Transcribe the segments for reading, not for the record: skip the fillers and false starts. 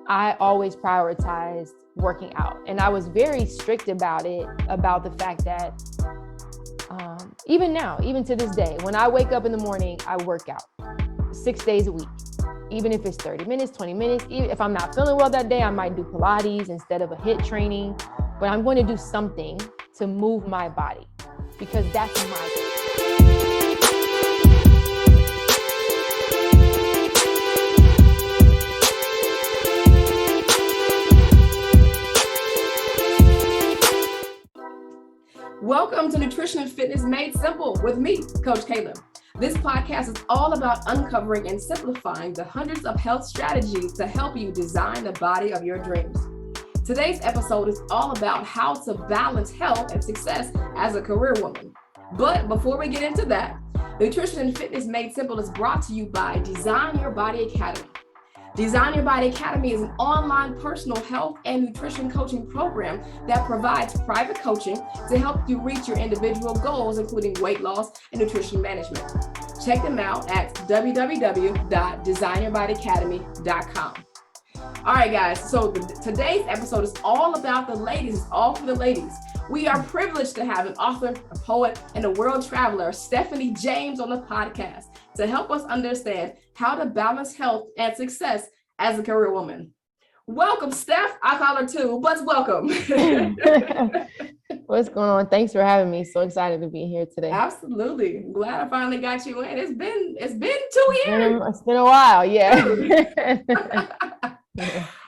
I always prioritized working out. And I was very strict about it, about the fact that even now, even to this day, when I wake up in the morning, I work out 6 days a week. Even if it's 30 minutes, 20 minutes, even if I'm not feeling well that day, I might do Pilates instead of a HIIT training, but I'm going to do something to move my body because that's my Welcome to Nutrition and Fitness Made Simple with me, Coach Cailah. This podcast is all about uncovering and simplifying the hundreds of health strategies to help you design the body of your dreams. Today's episode is all about how to balance health and success as a career woman. But before we get into that, Nutrition and Fitness Made Simple is brought to you by Design Your Body Academy. Design Your Body Academy is an online personal health and nutrition coaching program that provides private coaching to help you reach your individual goals, including weight loss and nutrition management. Check them out at www.designyourbodyacademy.com. All right, guys, so today's episode is all about the ladies. It's all for the ladies. We are privileged to have an author, a poet, and a world traveler, Stephanie James, on the podcast to help us understand how to balance health and success as a career woman. Welcome, Steph. I call her too, but welcome. What's going on? Thanks for having me. So excited to be here today. Absolutely. I'm glad I finally got you in. It's been 2 years. It's been a while, yeah.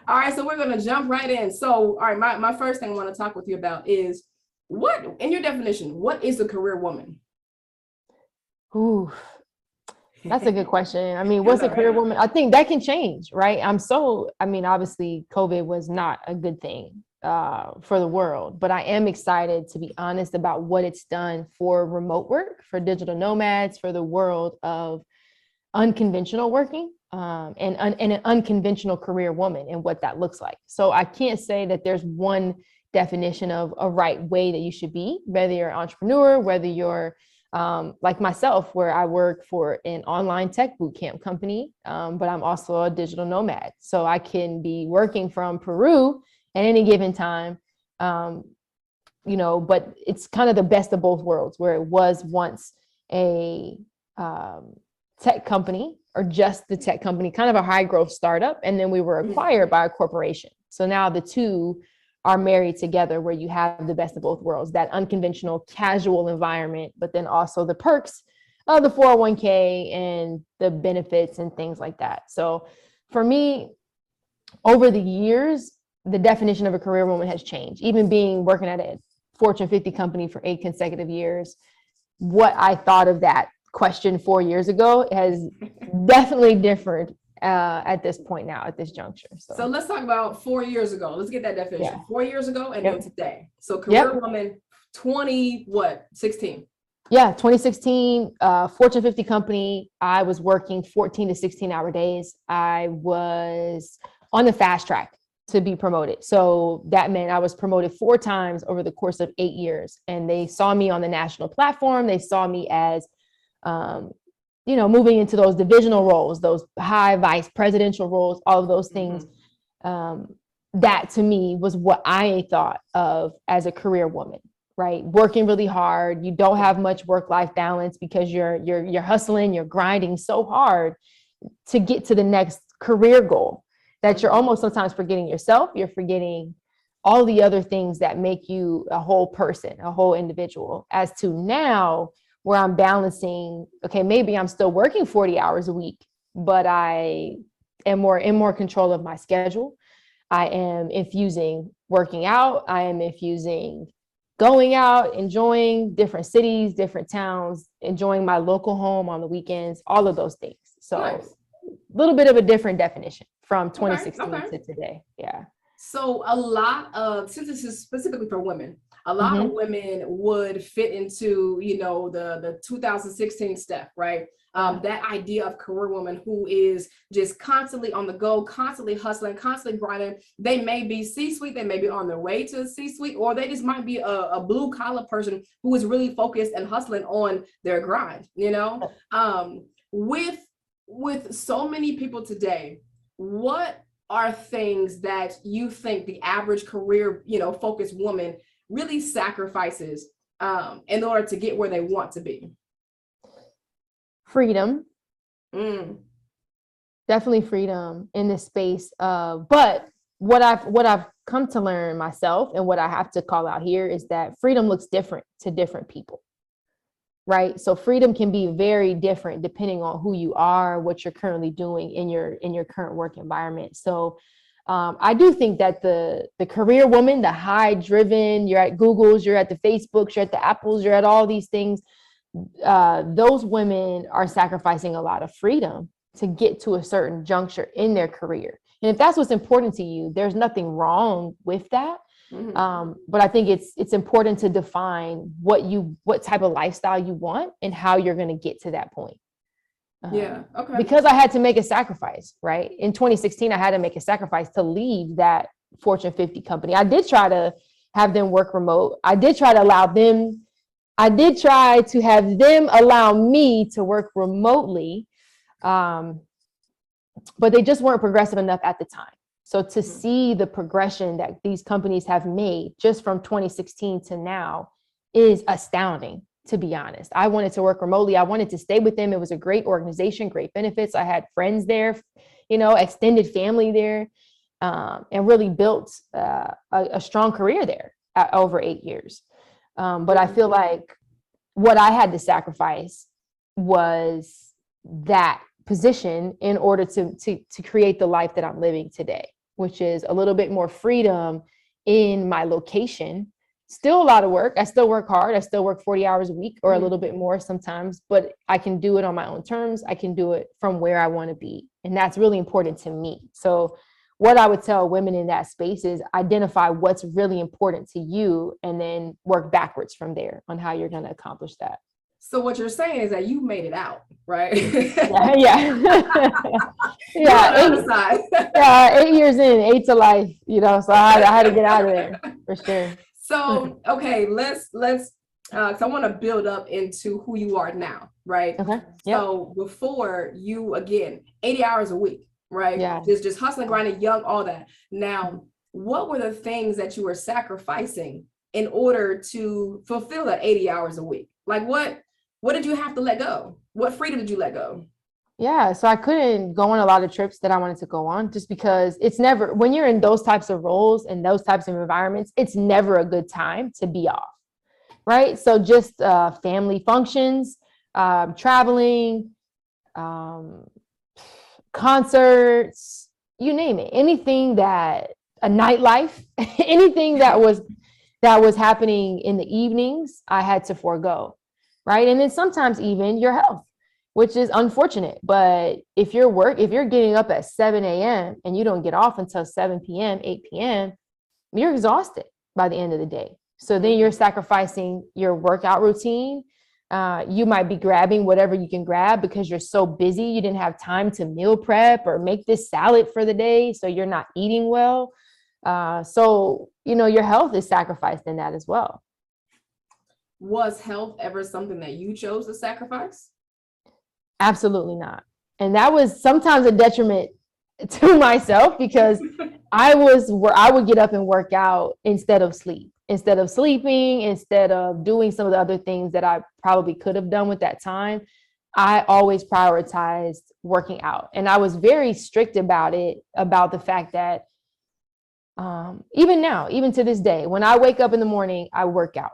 All right, so we're going to jump right in. So, all right, my first thing I want to talk with you about is what, in your definition, what is a career woman? Ooh, that's a good question. I mean, what's a career woman? I think that can change, right? Obviously, COVID was not a good thing for the world, but I am excited, to be honest, about what it's done for remote work, for digital nomads, for the world of unconventional working. And an unconventional career woman and what that looks like. So I can't say that there's one definition of a right way that you should be, whether you're an entrepreneur, whether you're like myself, where I work for an online tech bootcamp company, but I'm also a digital nomad. So I can be working from Peru at any given time, but it's kind of the best of both worlds, where it was once a tech company, or just the tech company, kind of a high growth startup. And then we were acquired by a corporation. So now the two are married together, where you have the best of both worlds, that unconventional casual environment, but then also the perks of the 401k and the benefits and things like that. So for me, over the years, the definition of a career woman has changed. Even working at a Fortune 50 company for 8 consecutive years, what I thought of that question 4 years ago has definitely differed at this point now, at this juncture. So let's talk about 4 years ago. Let's get that definition. Yeah. 4 years ago and then today. So career woman, 16? Yeah, 2016, Fortune 50 company. I was working 14 to 16 hour days. I was on the fast track to be promoted. So that meant I was promoted 4 times over the course of 8 years. And they saw me on the national platform. They saw me as moving into those divisional roles, those high vice presidential roles, all of those things. That to me was what I thought of as a career woman, right? Working really hard. You don't have much work-life balance because you're hustling, you're grinding so hard to get to the next career goal that you're almost sometimes forgetting yourself. You're forgetting all the other things that make you a whole person, a whole individual. As to now, where I'm balancing, okay, maybe I'm still working 40 hours a week, but I am in more control of my schedule. I am infusing working out. I am infusing going out, enjoying different cities, different towns, enjoying my local home on the weekends, all of those things. So a little bit of a different definition from 2016 to today. Yeah. So a lot of, since this is specifically for women, a lot of women would fit into, the 2016 step, right? That idea of career woman who is just constantly on the go, constantly hustling, constantly grinding. They may be C-suite, they may be on their way to C-suite, or they just might be a blue collar person who is really focused and hustling on their grind, With so many people today, what are things that you think the average career, focused woman really sacrifices in order to get where they want to be? Freedom. Definitely freedom in this space. But what I've come to learn myself, and what I have to call out here, is that freedom looks different to different people. Right. So freedom can be very different depending on who you are, what you're currently doing in your current work environment. So I do think that the career woman, the high driven, you're at Google's, you're at the Facebooks, you're at the Apples, you're at all these things. Those women are sacrificing a lot of freedom to get to a certain juncture in their career. And if that's what's important to you, there's nothing wrong with that. But I think it's important to define what type of lifestyle you want and how you're going to get to that point. Okay. Because I had to make a sacrifice, right? In 2016, I had to make a sacrifice to leave that Fortune 50 company. I did try to have them work remote. I did try to have them allow me to work remotely. But they just weren't progressive enough at the time. So to see the progression that these companies have made just from 2016 to now is astounding, to be honest. I wanted to work remotely. I wanted to stay with them. It was a great organization, great benefits. I had friends there, extended family there, and really built a strong career there at over 8 years. But I feel like what I had to sacrifice was that position in order to create the life that I'm living today, which is a little bit more freedom in my location. Still a lot of work. I still work hard. I still work 40 hours a week or a little bit more sometimes, but I can do it on my own terms. I can do it from where I want to be. And that's really important to me. So what I would tell women in that space is identify what's really important to you and then work backwards from there on how you're going to accomplish that. So what you're saying is that you made it out, right? Yeah. 8 years in, 8 to life, so I had to get out of there for sure. So, okay, let's, cause I want to build up into who you are now, right? Okay. Yep. So before you, again, 80 hours a week, right? Yeah. Just hustling, grinding, young, all that. Now, what were the things that you were sacrificing in order to fulfill that 80 hours a week? Like what did you have to let go? What freedom did you let go? Yeah, so I couldn't go on a lot of trips that I wanted to go on just because it's never, when you're in those types of roles and those types of environments, it's never a good time to be off, right? So just family functions, traveling, concerts, you name it, anything that, a nightlife, anything that was happening in the evenings, I had to forego. Right. And then sometimes even your health, which is unfortunate. But if you're getting up at 7 a.m. and you don't get off until 7 p.m., 8 p.m., you're exhausted by the end of the day. So then you're sacrificing your workout routine. You might be grabbing whatever you can grab because you're so busy. You didn't have time to meal prep or make this salad for the day. So you're not eating well. So your health is sacrificed in that as well. Was health ever something that you chose to sacrifice? Absolutely not. And that was sometimes a detriment to myself because I would get up and work out instead of sleeping, instead of doing some of the other things that I probably could have done with that time. I always prioritized working out. And I was very strict about it, about the fact that even now, even to this day, when I wake up in the morning, I work out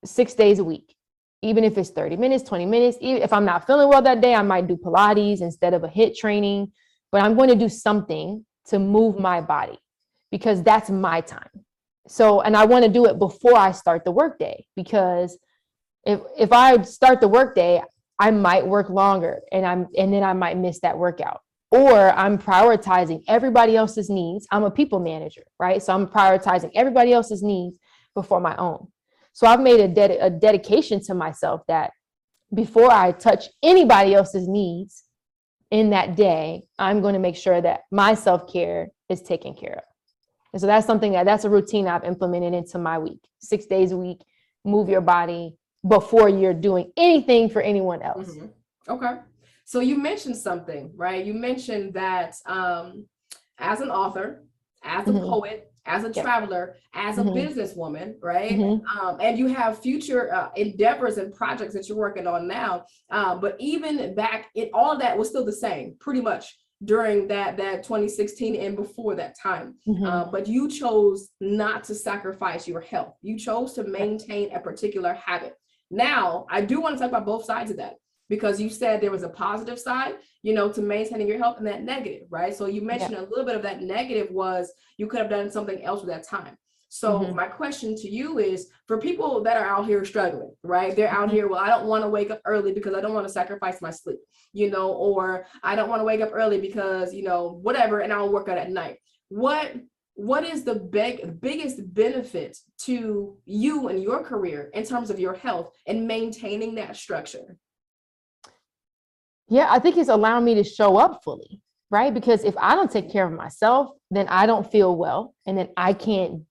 6 days a week, even if it's 30 minutes, 20 minutes. Even if I'm not feeling well that day, I might do Pilates instead of a HIIT training, but I'm going to do something to move my body because that's my time. So, and I want to do it before I start the workday, because if I start the workday, I might work longer and then I might miss that workout. Or I'm prioritizing everybody else's needs. I'm a people manager, right? So I'm prioritizing everybody else's needs before my own. So I've made a dedication to myself that before I touch anybody else's needs in that day, I'm going to make sure that my self-care is taken care of. And so that's that's a routine I've implemented into my week. 6 days a week, move your body before you're doing anything for anyone else. Mm-hmm. Okay. So you mentioned something, right? You mentioned that as an author, as a Mhm. poet, as a Yep. traveler, as a Mhm. businesswoman, right? Mhm. And you have future endeavors and projects that you're working on now. But even back, all of that was still the same, pretty much during that 2016 and before that time. Mhm. But you chose not to sacrifice your health. You chose to maintain a particular habit. Now, I do want to talk about both sides of that, because you said there was a positive side, to maintaining your health, and that negative, right? So you mentioned a little bit of that negative was you could have done something else with that time. So Mhm. my question to you is, for people that are out here struggling, right? They're out Mhm. here, well, I don't want to wake up early because I don't want to sacrifice my sleep, or I don't want to wake up early because, whatever, and I'll work out at night. What is the biggest benefit to you and your career in terms of your health and maintaining that structure? Yeah, I think it's allowing me to show up fully, right? Because if I don't take care of myself, then I don't feel well, and then I can't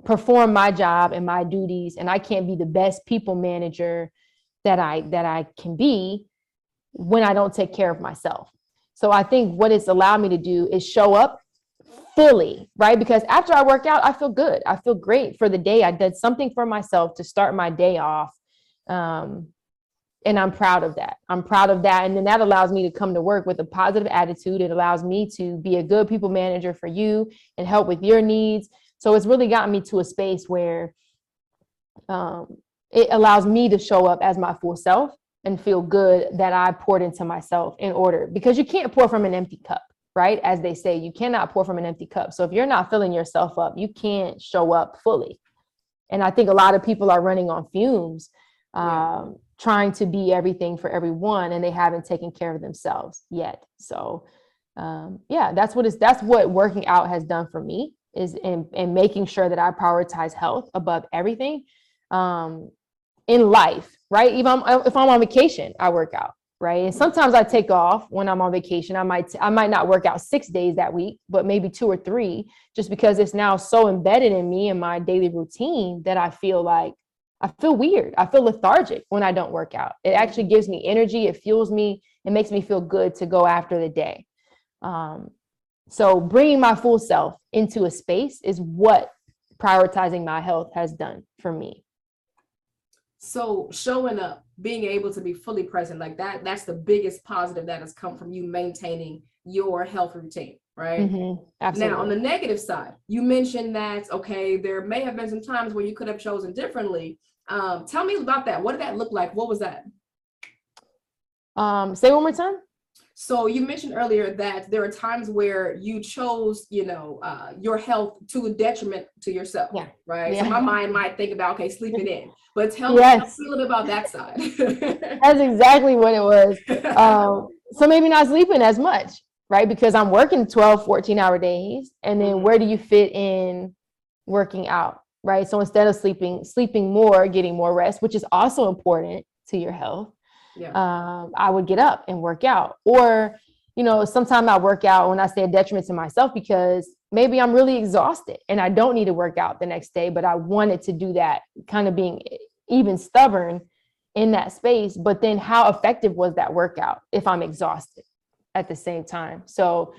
perform my job and my duties, and I can't be the best people manager that I can be when I don't take care of myself. So I think what it's allowed me to do is show up fully, right? Because after I work out, I feel good. I feel great for the day. I did something for myself to start my day off. Um, and I'm proud of that. I'm proud of that. And then that allows me to come to work with a positive attitude. It allows me to be a good people manager for you and help with your needs. So it's really gotten me to a space where it allows me to show up as my full self and feel good that I poured into myself in order, because you can't pour from an empty cup, right? As they say, you cannot pour from an empty cup. So if you're not filling yourself up, you can't show up fully. And I think a lot of people are running on fumes, trying to be everything for everyone, and they haven't taken care of themselves yet. So that's what working out has done for me, is in making sure that I prioritize health above everything. In life, right? Even if I'm on vacation, I work out, right? And sometimes I take off when I'm on vacation. I might not work out 6 days that week, but maybe 2 or 3, just because it's now so embedded in me and my daily routine that I feel weird. I feel lethargic when I don't work out. It actually gives me energy. It fuels me. It makes me feel good to go after the day. So bringing my full self into a space is what prioritizing my health has done for me. So showing up, being able to be fully present, like that's the biggest positive that has come from you maintaining your health routine, right? Mm-hmm. Absolutely. Now, on the negative side, you mentioned that, okay, there may have been some times where you could have chosen differently. Tell me about that. What did that look like? What was that? Say one more time. So you mentioned earlier that there are times where you chose, your health to a detriment to yourself, right? Yeah. So my mind might think about, okay, sleeping in, but tell me a little bit about that side. That's exactly what it was. So maybe not sleeping as much, right? Because I'm working 12, 14-hour days. And then where do you fit in working out, right? So instead of sleeping more, getting more rest, which is also important to your health. I would get up and work out. Or, sometimes I work out when I say a detriment to myself, because maybe I'm really exhausted and I don't need to work out the next day, but I wanted to do that, kind of being even stubborn in that space. But then how effective was that workout if I'm exhausted at the same time? So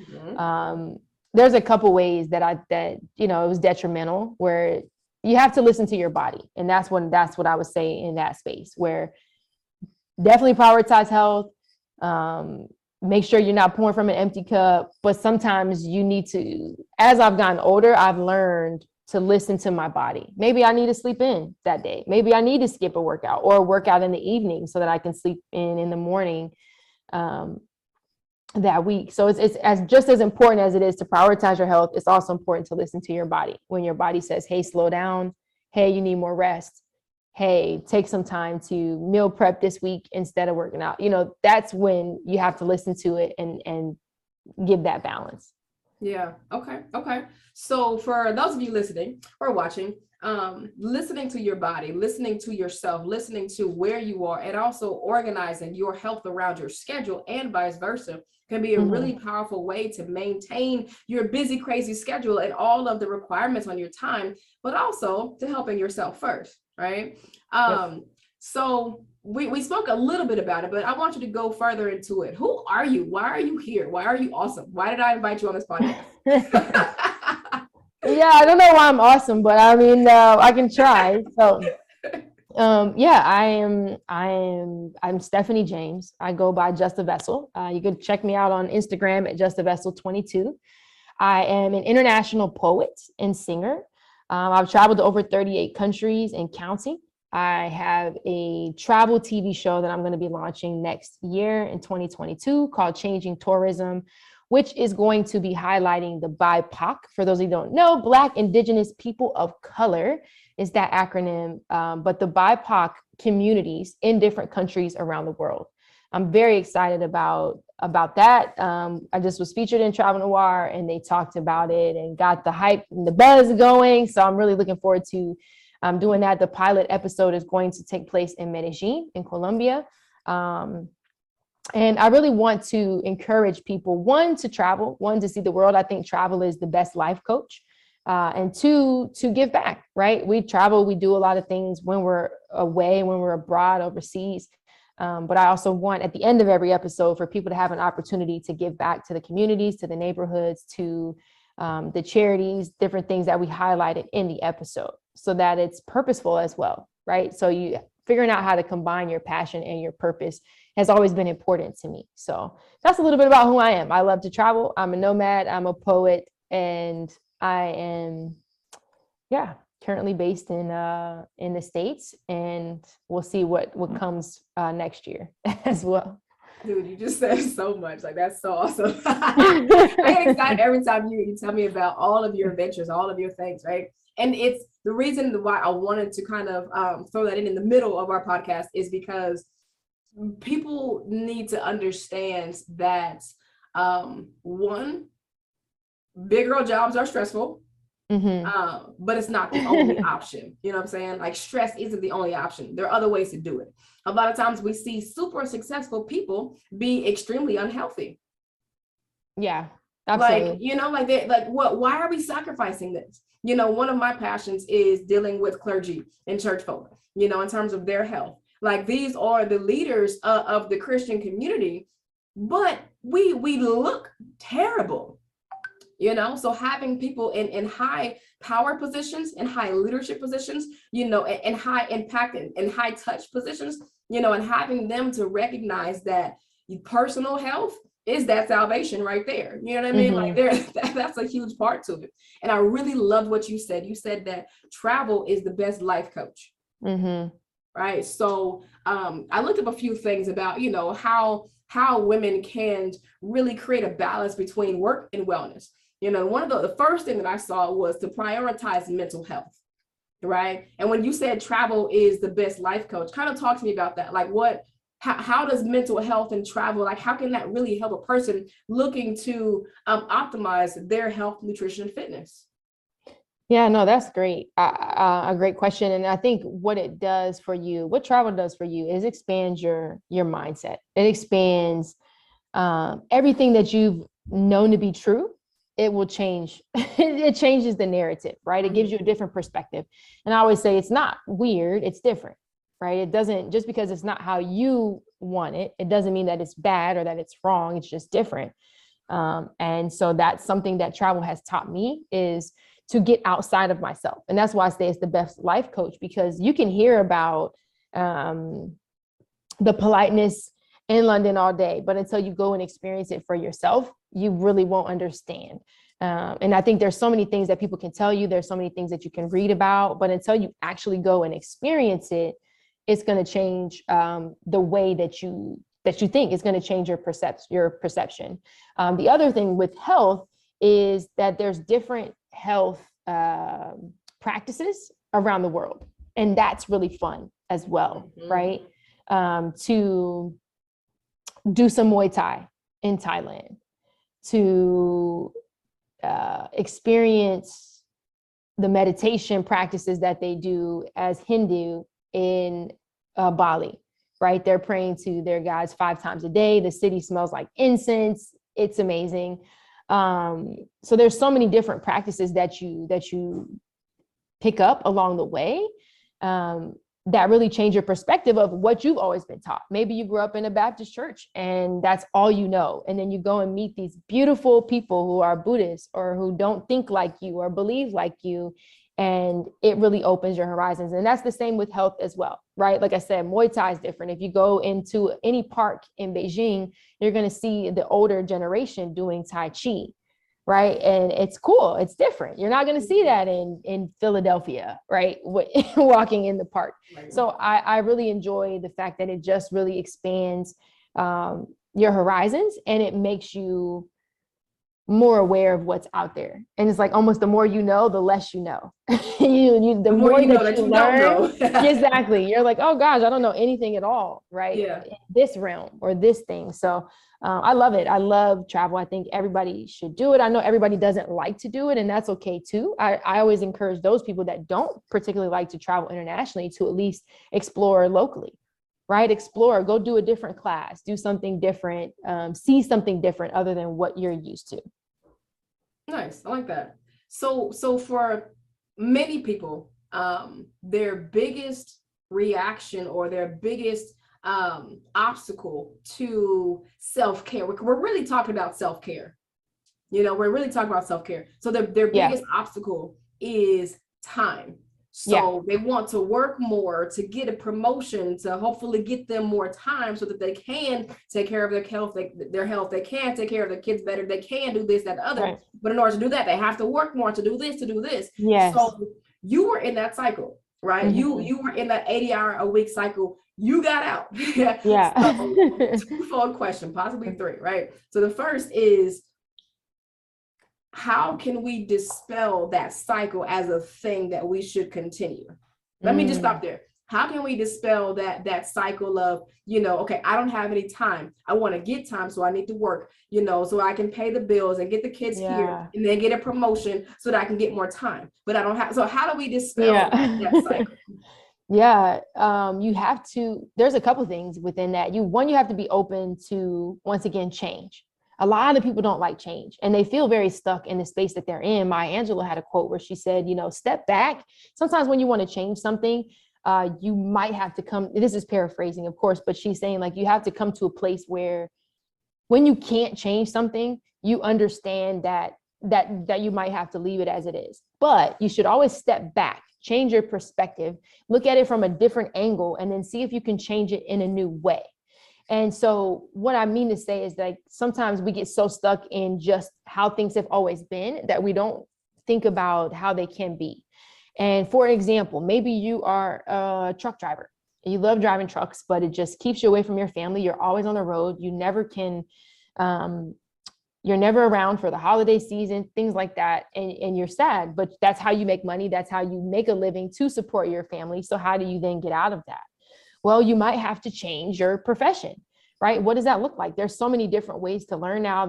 there's a couple ways that it was detrimental, where you have to listen to your body. And that's what I would say in that space, where definitely prioritize health. Make sure you're not pouring from an empty cup, but sometimes you need to, as I've gotten older, I've learned to listen to my body. Maybe I need to sleep in that day. Maybe I need to skip a workout or work out in the evening so that I can sleep in the morning that week. So it's just as important as it is to prioritize your health. It's also important to listen to your body. When your body says, hey, slow down. Hey, you need more rest. Hey, take some time to meal prep this week instead of working out. That's when you have to listen to it and give that balance. Yeah. Okay. So for those of you listening or watching, listening to your body, listening to yourself, listening to where you are, and also organizing your health around your schedule and vice versa can be a really powerful way to maintain your busy, crazy schedule and all of the requirements on your time, but also to helping yourself first, right? So we spoke a little bit about it, but I want you to go further into it. Who are you? Why are you here? Why are you awesome? Why did I invite you on this podcast? Yeah, I don't know why I'm awesome, but I mean, I can try. So, yeah, I'm Stephanie James. I go by Just a Vessel. You can check me out on Instagram at Just a Vessel 22. I am an international poet and singer. I've traveled to over 38 countries and counting. I have a travel TV show that I'm going to be launching next year in 2022 called Changing Tourism, which is going to be highlighting the BIPOC. For those who don't know, Black, Indigenous, People of Color is that acronym, but the BIPOC communities in different countries around the world. I'm very excited about that. I just was featured in Travel Noir and they talked about it and got the hype and the buzz going. So I'm really looking forward to doing that. The pilot episode is going to take place in Medellin in Colombia. And I really want to encourage people, one, to travel, one, to see the world. I think travel is the best life coach. And two, to give back, right? We travel, we do a lot of things when we're away, when we're abroad, overseas. But I also want at the end of every episode for people to have an opportunity to give back to the communities, to the neighborhoods, to the charities, different things that we highlighted in the episode so that it's purposeful as well, right? So you figuring out how to combine your passion and your purpose has always been important to me. So that's a little bit about who I am. I love to travel. I'm a nomad. I'm a poet, and I am, yeah, currently based in the States, and we'll see what comes next year as well. Dude, you just said so much. Like, that's so awesome. I get excited every time you tell me about all of your adventures, all of your things, right? And it's the reason why I wanted to kind of throw that in the middle of our podcast is because people need to understand that one, big girl jobs are stressful. But it's not the only option. You know what I'm saying? Like, stress isn't the only option. There are other ways to do it. A lot of times we see super successful people be extremely unhealthy. Yeah, absolutely. Like, you know, like they like why are we sacrificing this? You know, one of my passions is dealing with clergy and church folk, you know, in terms of their health. Like, these are the leaders of the Christian community, but we look terrible. You know, so having people in high power positions, in high leadership positions, you know, and high impact and high touch positions, you know, and having them to recognize that personal health is that salvation right there. You know what I mean? Like, that's a huge part to it. And I really loved what you said. You said that travel is the best life coach. Right. So I looked up a few things about, you know, how women can really create a balance between work and wellness. You know, one of the first thing that I saw was to prioritize mental health, right? And when you said travel is the best life coach, kind of talk to me about that. Like, how does mental health and travel, like, how can that really help a person looking to optimize their health, nutrition, and fitness? Yeah, no, that's great. A great question. And I think what it does for you, what travel does for you is expands your mindset. It expands everything that you've known to be true. It will change. It changes the narrative, right? It gives you a different perspective. And I always say it's not weird, it's different, right? It doesn't, just because it's not how you want it, it doesn't mean that it's bad or that it's wrong. It's just different. And so that's something that travel has taught me, is to get outside of myself. And that's why I say it's the best life coach, because you can hear about the politeness in London all day, but until you go and experience it for yourself, you really won't understand. And I think there's so many things that people can tell you. There's so many things that you can read about, but until you actually go and experience it, it's going to change the way that you think. It's going to change your perception. The other thing with health is that there's different health practices around the world, and that's really fun as well, right? To do some Muay Thai in Thailand, to experience the meditation practices that they do as Hindu in Bali, right? They're praying to their gods 5 times a day. The city smells like incense. It's amazing. So there's so many different practices that you pick up along the way that really change your perspective of what you've always been taught. Maybe you grew up in a Baptist church and that's all you know. And then you go and meet these beautiful people who are Buddhists or who don't think like you or believe like you. And it really opens your horizons. And that's the same with health as well, right? Like I said, Muay Thai is different. If you go into any park in Beijing, you're going to see the older generation doing Tai Chi, right? And it's cool. It's different. You're not going to see that in Philadelphia, right? Walking in the park. Right. So I really enjoy the fact that it just really expands your horizons, and it makes you more aware of what's out there. And it's like almost the more you know, the less you know. The more you know that you learn. Exactly. You're like, oh gosh, I don't know anything at all, right? Yeah. In this realm or this thing. So I love it. I love travel. I think everybody should do it. I know everybody doesn't like to do it, and that's okay too. I always encourage those people that don't particularly like to travel internationally to at least explore locally, right? Explore, go do a different class, do something different, see something different other than what you're used to. Nice. I like that. So for many people, their biggest reaction or their biggest obstacle to self-care, we're really talking about self-care. We're really talking about self-care. So their biggest obstacle is time. So they want to work more to get a promotion, to hopefully get them more time so that they can take care of their health, they can take care of their kids better, they can do this, that, other. Right. But in order to do that, they have to work more to do this. Yes. So you were in that cycle, right? Mm-hmm. You were in that 80-hour-a-week cycle. You got out. Yeah. So, twofold question, possibly three, right? So the first is, how can we dispel that cycle as a thing that we should continue? Let me just stop there. How can we dispel that cycle of, okay, I don't have any time. I want to get time, so I need to work, so I can pay the bills and get the kids here and then get a promotion so that I can get more time. But I don't have, so how do we dispel that cycle? Yeah, you have to, there's a couple of things within that. You have to be open to, once again, change. A lot of people don't like change and they feel very stuck in the space that they're in. Maya Angelou had a quote where she said, step back. Sometimes when you want to change something, you might have to come, this is paraphrasing, of course, but she's saying like, you have to come to a place where when you can't change something, you understand that you might have to leave it as it is, but you should always step back, change your perspective, look at it from a different angle, and then see if you can change it in a new way. And so what I mean to say is like, sometimes we get so stuck in just how things have always been that we don't think about how they can be. And for example, maybe you are a truck driver. You love driving trucks, but it just keeps you away from your family. You're always on the road. You never can, you're never around for the holiday season, things like that. And you're sad, but that's how you make money. That's how you make a living to support your family. So how do you then get out of that? Well, you might have to change your profession, right? What does that look like? There's so many different ways to learn now.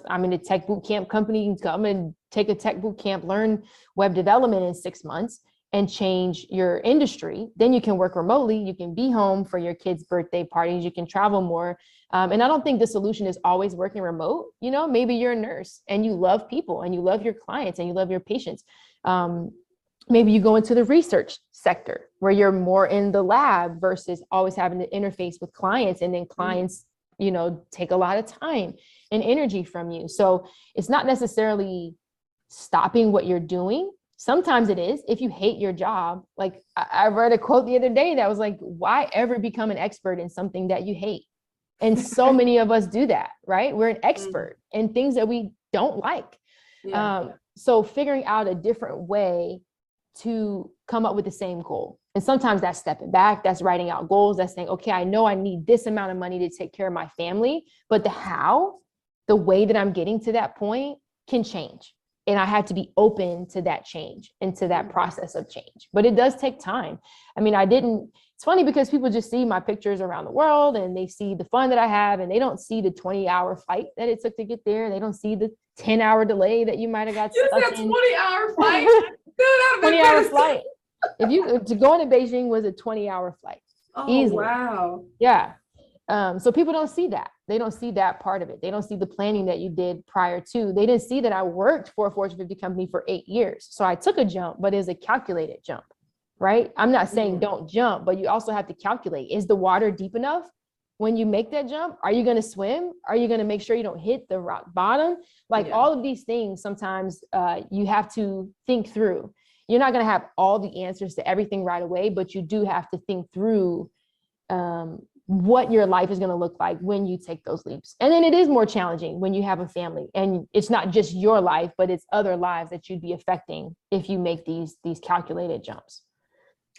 I'm in a tech boot camp company. You can come and take a tech boot camp, learn web development in 6 months and change your industry. Then you can work remotely. You can be home for your kids' birthday parties. You can travel more. And I don't think the solution is always working remote. Maybe you're a nurse and you love people and you love your clients and you love your patients. Maybe you go into the research sector where you're more in the lab versus always having to interface with clients, and then clients, take a lot of time and energy from you. So it's not necessarily stopping what you're doing. Sometimes it is. If you hate your job, like I read a quote the other day that was like, why ever become an expert in something that you hate? And so many of us do that, right? We're an expert in things that we don't like. Yeah. So figuring out a different way to come up with the same goal. And sometimes that's stepping back, that's writing out goals, that's saying, okay, I know I need this amount of money to take care of my family, but the way that I'm getting to that point can change. And I have to be open to that change and to that process of change. But it does take time. I mean, it's funny because people just see my pictures around the world and they see the fun that I have, and they don't see the 20-hour flight that it took to get there. They don't see the 10-hour delay that you might have got stuck in. 20-hour flight? 20-hour flight. To go into Beijing was a 20-hour flight. Oh, easily. Wow. Yeah. So people don't see that. They don't see that part of it. They don't see the planning that you did prior to. They didn't see that I worked for a Fortune 50 company for 8 years. So I took a jump, but it was a calculated jump. right? I'm not saying don't jump, but you also have to calculate, is the water deep enough when you make that jump? Are you going to swim? Are you going to make sure you don't hit the rock bottom? Like all of these things, sometimes you have to think through. You're not going to have all the answers to everything right away, but you do have to think through what your life is going to look like when you take those leaps. And then it is more challenging when you have a family, and it's not just your life, but it's other lives that you'd be affecting if you make these calculated jumps.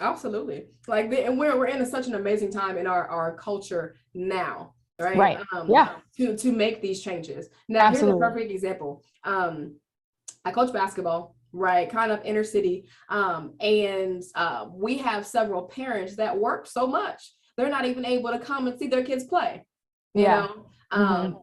Absolutely. Like, and we're in such an amazing time in our culture now, right? Right. To make these changes. Now, Absolutely. Here's a perfect example. I coach basketball, right? Kind of inner city. And we have several parents that work so much, they're not even able to come and see their kids play, you know?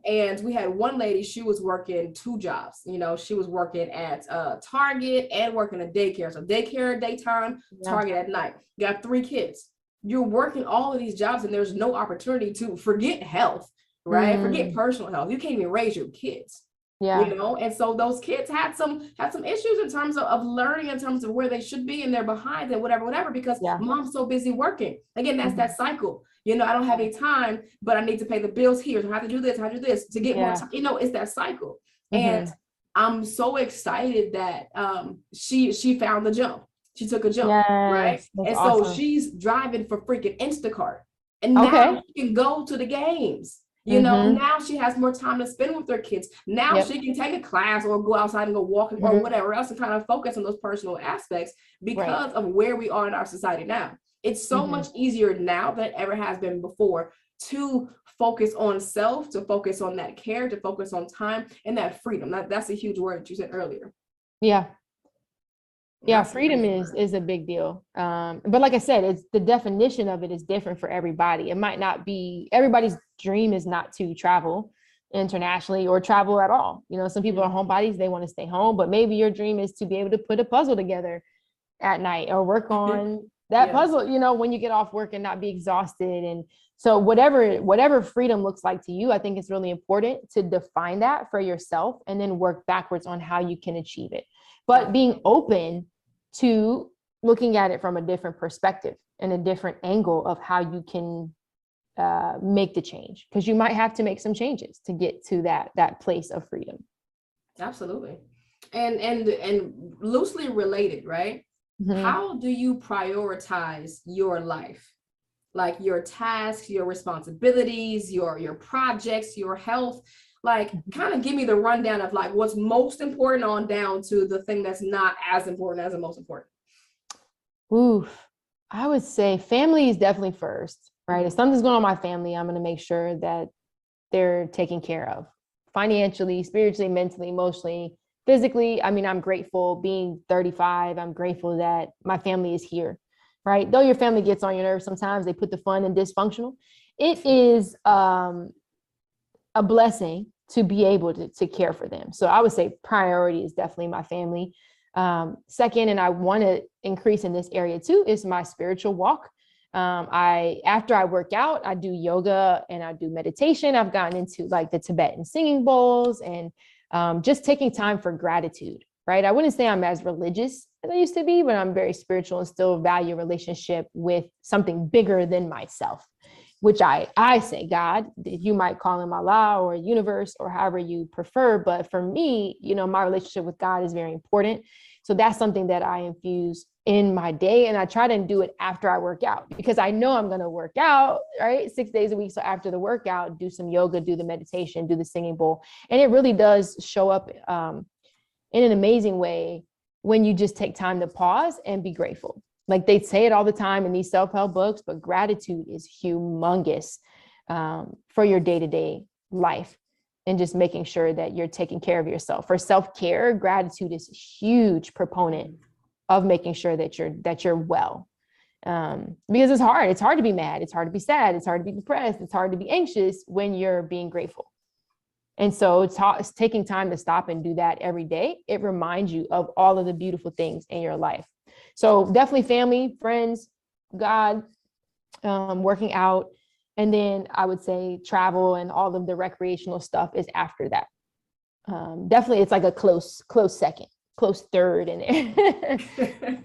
And we had one lady, she was working 2 jobs. You know, she was working at Target and working at daycare. So daycare daytime, Target at night. You got 3 kids. You're working all of these jobs and there's no opportunity to forget health, right? Forget personal health. You can't even raise your kids. You know, and so those kids had some issues in terms of learning, in terms of where they should be, and they're behind and whatever, because mom's so busy working. Again, that's that cycle. You know, I don't have any time, but I need to pay the bills here. So I have to do this, to get more time. You know, it's that cycle. And I'm so excited that she found the jump. She took a jump, right? And awesome. So she's driving for freaking Instacart. And now she can go to the games. You know, now she has more time to spend with her kids. Now she can take a class or go outside and go walking or whatever else, and kind of focus on those personal aspects because of where we are in our society now. It's so much easier now than it ever has been before to focus on self, to focus on that care, to focus on time and that freedom. That's a huge word that you said earlier. Freedom is a big deal. But like I said, it's the definition of it is different for everybody. It might not be, everybody's dream is not to travel internationally or travel at all. You know, some people are homebodies, they want to stay home, but maybe your dream is to be able to put a puzzle together at night or work on that puzzle, you know, when you get off work and not be exhausted. And so whatever freedom looks like to you, I think it's really important to define that for yourself and then work backwards on how you can achieve it. But being open to looking at it from a different perspective and a different angle of how you can make the change, because you might have to make some changes to get to that place of freedom. Absolutely. And loosely related, right? How do you prioritize your life? Like your tasks, your responsibilities, your projects, your health. Like, kind of give me the rundown of like what's most important on down to the thing that's not as important as the most important. I would say family is definitely first, right? If something's going on in my family, I'm going to make sure that they're taken care of financially, spiritually, mentally, emotionally, physically. I mean, I'm grateful being 35. I'm grateful that my family is here, right? Though your family gets on your nerves sometimes, they put the fun in dysfunctional. It is a blessing to be able to care for them. So I would say priority is definitely my family. Second, and I want to increase in this area too, is my spiritual walk. After I work out, I do yoga and I do meditation. I've gotten into like the Tibetan singing bowls and just taking time for gratitude, right? I wouldn't say I'm as religious as I used to be, but I'm very spiritual and still value a relationship with something bigger than myself, which I say God. You might call him Allah or universe or however you prefer. But for me, you know, my relationship with God is very important. So that's something that I infuse in my day. And I try to do it after I work out, because I know I'm going to work out, right? 6 days a week. So after the workout, do some yoga, do the meditation, do the singing bowl. And it really does show up in an amazing way when you just take time to pause and be grateful. Like they say it all the time in these self-help books, but gratitude is humongous for your day-to-day life, and just making sure that you're taking care of yourself. For self-care, gratitude is a huge proponent of making sure that you're well. Because it's hard. It's hard to be mad. It's hard to be sad. It's hard to be depressed. It's hard to be anxious when you're being grateful. And so it's taking time to stop and do that every day. It reminds you of all of the beautiful things in your life. So definitely family, friends, God, working out. And then I would say travel and all of the recreational stuff is after that. Definitely it's like a close second, close third in there.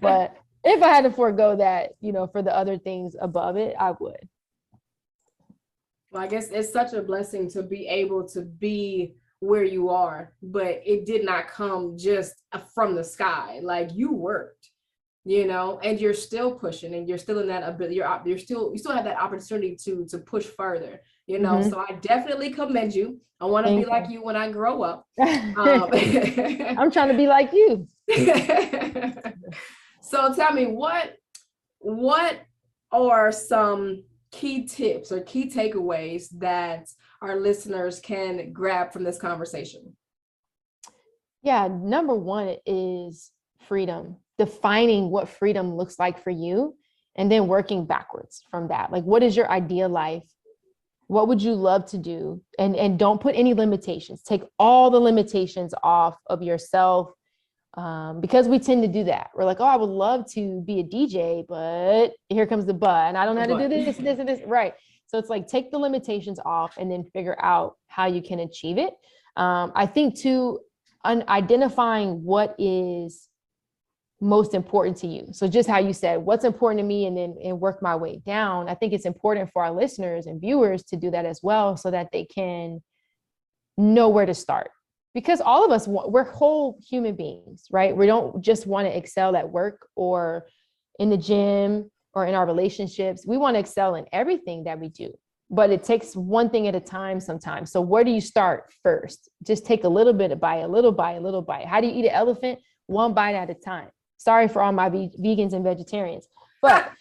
But If I had to forego that, for the other things above it, I would. Well, I guess it's such a blessing to be able to be where you are, but it did not come just from the sky. Like you worked, and you're still pushing, and you're still in that ability. You still have that opportunity to push further. Mhm. So I definitely commend you. I want to be Thank like you. you when I grow up. I'm trying to be like you. So tell me, what are some key tips or key takeaways that our listeners can grab from this conversation? Yeah, number one is freedom, defining what freedom looks like for you, and then working backwards from that. Like, what is your ideal life? What would you love to do? And don't put any limitations. Take all the limitations off of yourself, because we tend to do that. We're like, oh, I would love to be a DJ, but here comes the but, and I don't know how to do this, this, and this. Right. So it's like, take the limitations off and then figure out how you can achieve it. I think too, identifying what is most important to you. So just how you said, what's important to me, and work my way down. I think it's important for our listeners and viewers to do that as well, so that they can know where to start. Because all of us, we're whole human beings, right? We don't just want to excel at work or in the gym or in our relationships. We want to excel in everything that we do, but it takes one thing at a time sometimes. So where do you start first? Just take a little bit of bite, a little bite, a little bite. How do you eat an elephant? One bite at a time. Sorry for all my vegans and vegetarians, but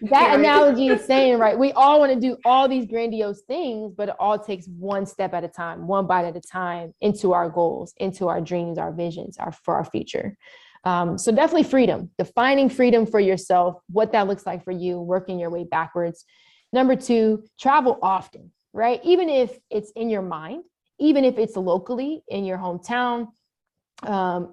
that analogy is saying, right, we all want to do all these grandiose things, but it all takes one step at a time, one bite at a time, into our goals, into our dreams, our visions, for our future. So definitely freedom, defining freedom for yourself, what that looks like for you, working your way backwards. Number two, travel often, right? Even if it's in your mind, even if it's locally in your hometown,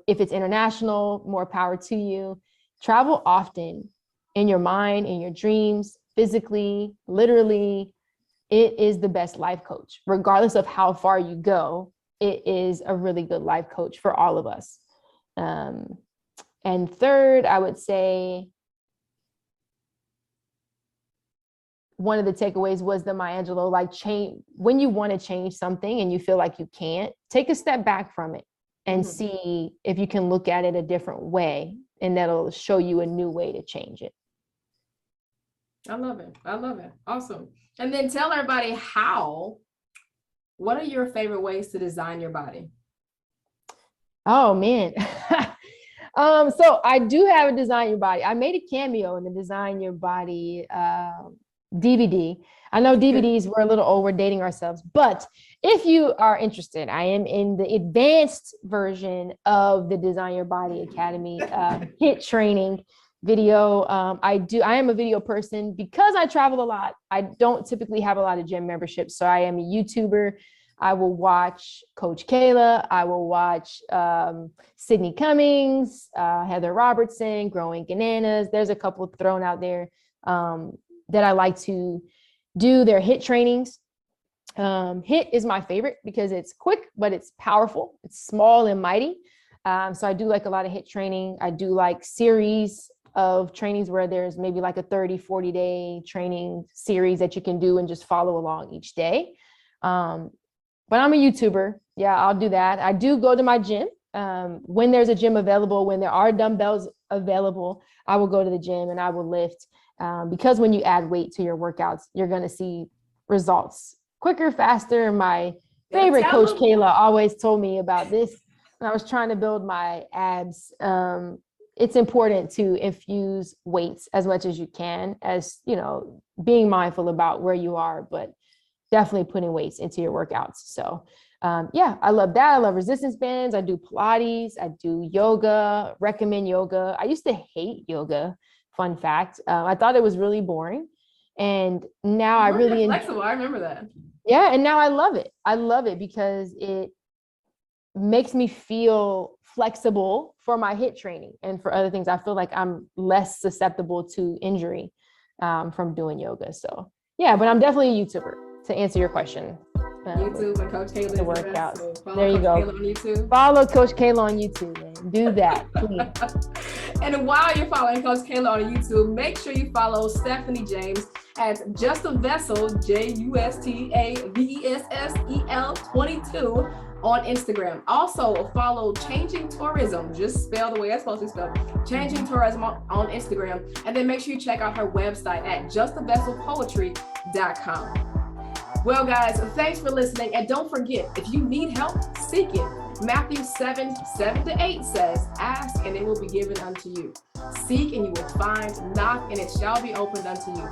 if it's international, more power to you. Travel often, in your mind, in your dreams, physically, literally. It is the best life coach. Regardless of how far you go, it is a really good life coach for all of us. And third, I would say one of the takeaways was the Maya Angelou, like, change when you want to change something and you feel like you can't, take a step back from it and see if you can look at it a different way, and that'll show you a new way to change it. I love it. I love it. Awesome. And then tell everybody what are your favorite ways to design your body? Oh man. So I do have a Design Your Body. I made a cameo in the Design Your Body DVD. I know DVDs were a little old, we're dating ourselves, but if you are interested, I am in the advanced version of the Design Your Body Academy HIT training video. I am a video person because I travel a lot. I don't typically have a lot of gym memberships, so I am a YouTuber. I will watch Coach Cailah. I will watch Sydney Cummings, Heather Robertson, Growing Bananas. There's a couple thrown out there that I like to do their HIT trainings. HIT is my favorite because it's quick, but it's powerful. It's small and mighty. So I do like a lot of HIT training. I do like series of trainings where there's maybe like a 30, 40-day training series that you can do and just follow along each day. But I'm a YouTuber. Yeah, I'll do that. I do go to my gym. When there's a gym available, when there are dumbbells available, I will go to the gym and I will lift. Because when you add weight to your workouts, you're going to see results quicker, faster. My favorite coach, Cailah, always told me about this when I was trying to build my abs. It's important to infuse weights as much as you can, as, being mindful about where you are, but definitely putting weights into your workouts. So yeah, I love that. I love resistance bands. I do Pilates. I do yoga, recommend yoga. I used to hate yoga. Fun fact. I thought it was really boring. And now I really flexible. I remember that. Yeah. And now I love it. I love it because it makes me feel flexible for my HIT training and for other things. I feel like I'm less susceptible to injury from doing yoga. So yeah, but I'm definitely a YouTuber, to answer your question. YouTube and Coach Cailah. The workouts. So follow There you Coach go. Cailah on YouTube. Follow Coach Cailah on YouTube, man. Do that, please. And while you're following Coach Cailah on YouTube, make sure you follow Stephanie James at Just a Vessel, JUSTAVESSEL 22 on Instagram. Also follow Changing Tourism, just spell the way it's supposed to be spelled, Changing Tourism on Instagram. And then make sure you check out her website at justvesselpoetry.com. Well, guys, thanks for listening. And don't forget, if you need help, seek it. Matthew 7:7-8 says, ask and it will be given unto you. Seek and you will find, knock and it shall be opened unto you.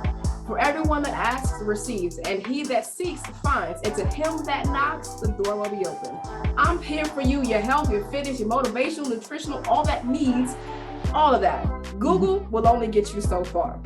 For everyone that asks receives, and he that seeks finds, and to him that knocks, the door will be open. I'm here for you, your health, your fitness, your motivational, nutritional, all that needs, all of that. Google will only get you so far.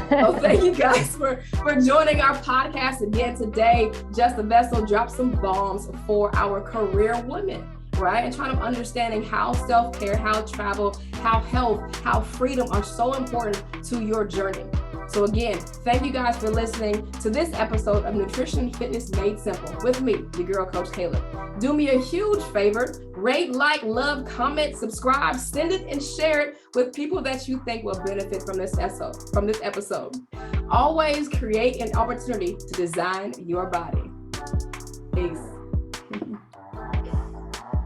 So thank you guys for joining our podcast again today. Just a Vessel dropped some bombs for our career women, right? And trying to understanding how self-care, how travel, how health, how freedom are so important to your journey. So again, thank you guys for listening to this episode of Nutrition and Fitness Made Simple with me, your girl, Coach Cailah. Do me a huge favor, rate, like, love, comment, subscribe, send it and share it with people that you think will benefit from this episode. Always create an opportunity to design your body.